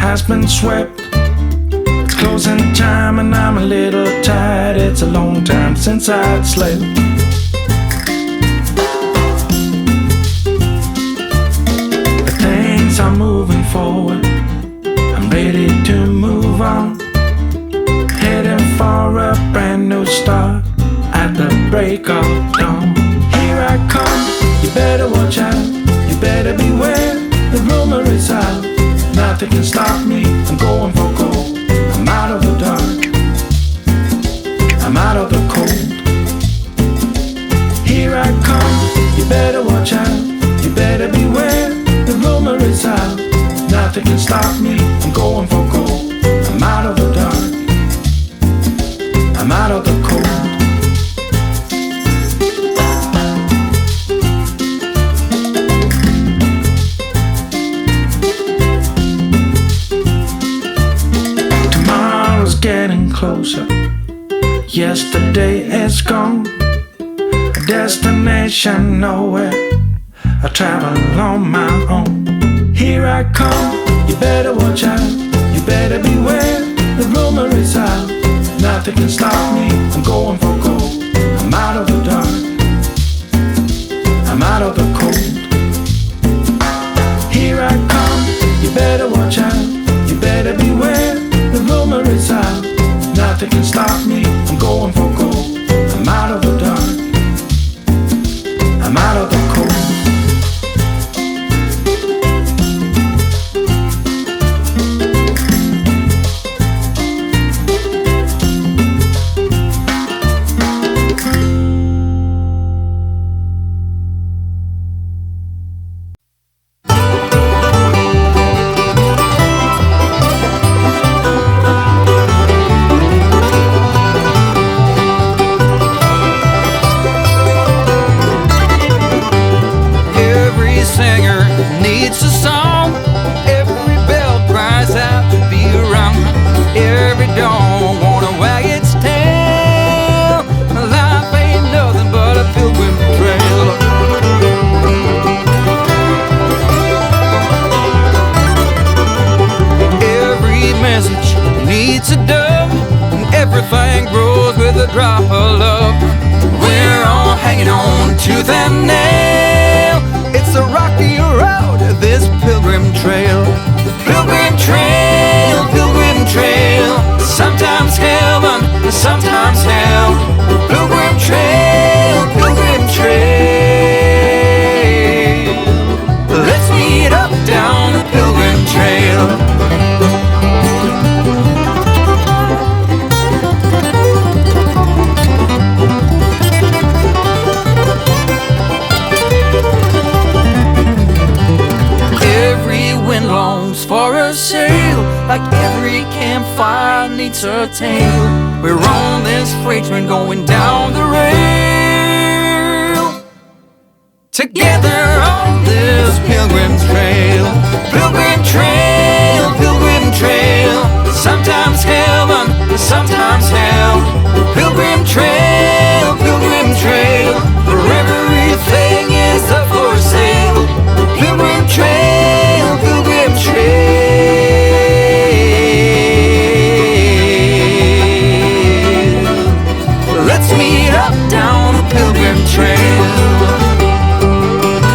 has been swept. It's closing time and I'm a little tired. It's a long time since I'd slept. But things are moving forward. I'm ready to move on, heading for a brand new start at the break of dawn. Here I come, you better watch out, you better beware, the rumor is out. Nothing can stop me, I'm going for gold. I'm out of the dark, I'm out of the cold. Here I come, you better watch out, you better beware, the rumor is out. Nothing can stop me, I'm going for gold. I'm out of the dark, I'm out of the cold. Tomorrow's getting closer, yesterday is gone. A destination nowhere, I travel on my own. Here I come, you better watch out, you better beware, the rumor is out. Nothing can stop me, I'm going for gold. I'm out of the dark, I'm out of the cold. Here I come, you better watch out, you better beware, the rumor is out. Nothing can stop me, I'm going for gold. I'm out of the dark, I'm out of the cold. We're on this freight train going down the rail, together on this pilgrim's trail. Pilgrim trail, pilgrim trail, sometimes heaven, sometimes hell. Pilgrim trail, where everything is up for sale. Pilgrim trail, pilgrim trail. Let's meet up down the pilgrim trail.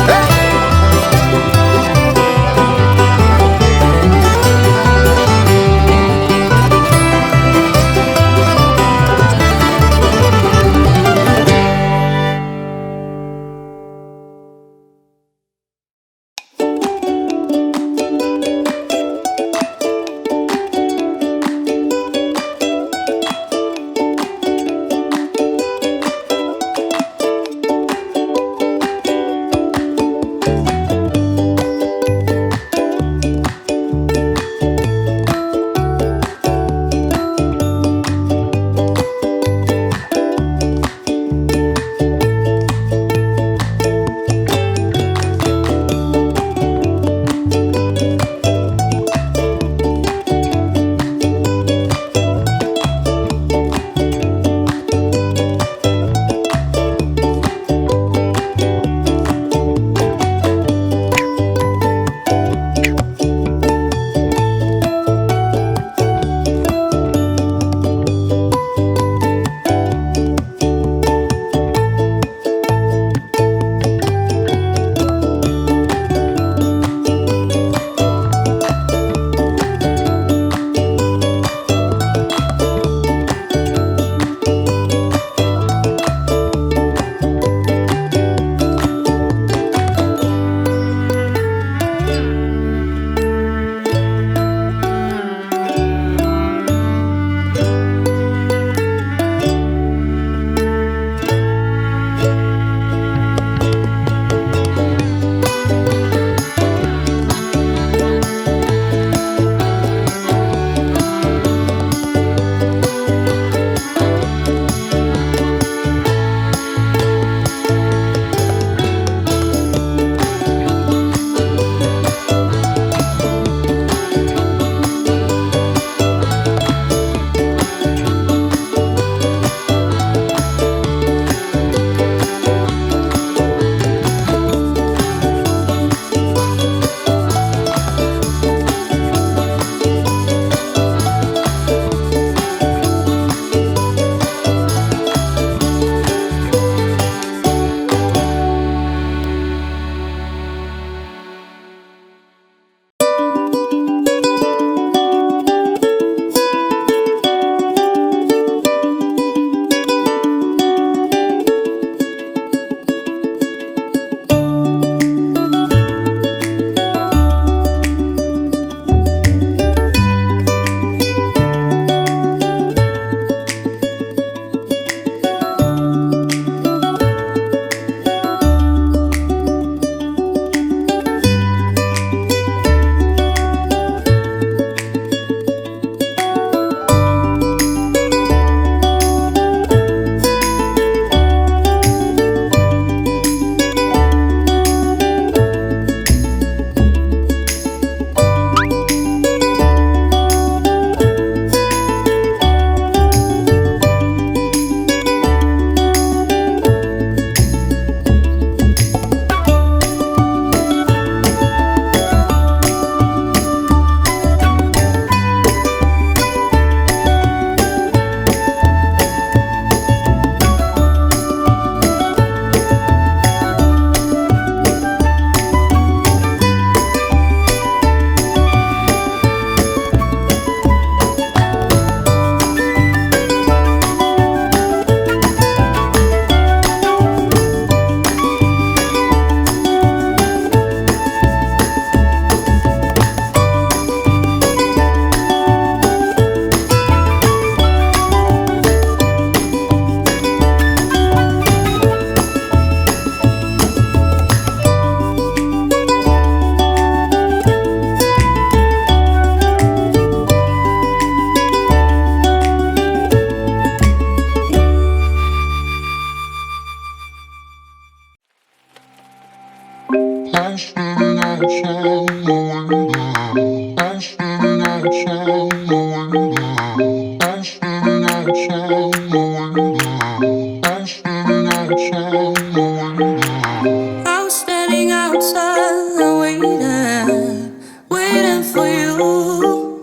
Hey. I was standing outside waiting for you.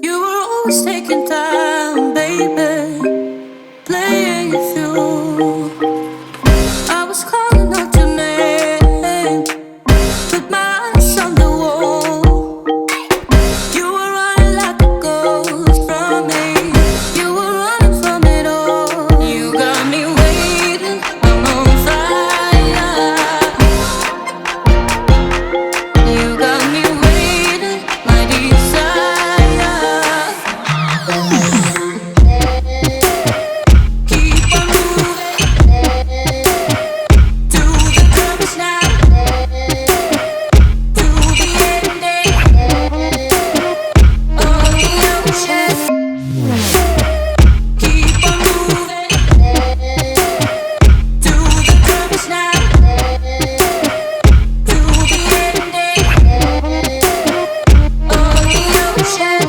You were always taking time, baby, playing it through. I was calling out your name, with my eyes on the wall. You were running like a ghost from me. You were running from it all. You got me waiting, I'm on fire. You got me waiting, my desire. Keep on moving to the purpose now, to the ending of the ocean. Keep on moving to the purpose now, to the ending of the ocean.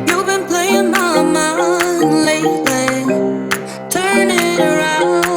You've been playing my mind lately, turn it around.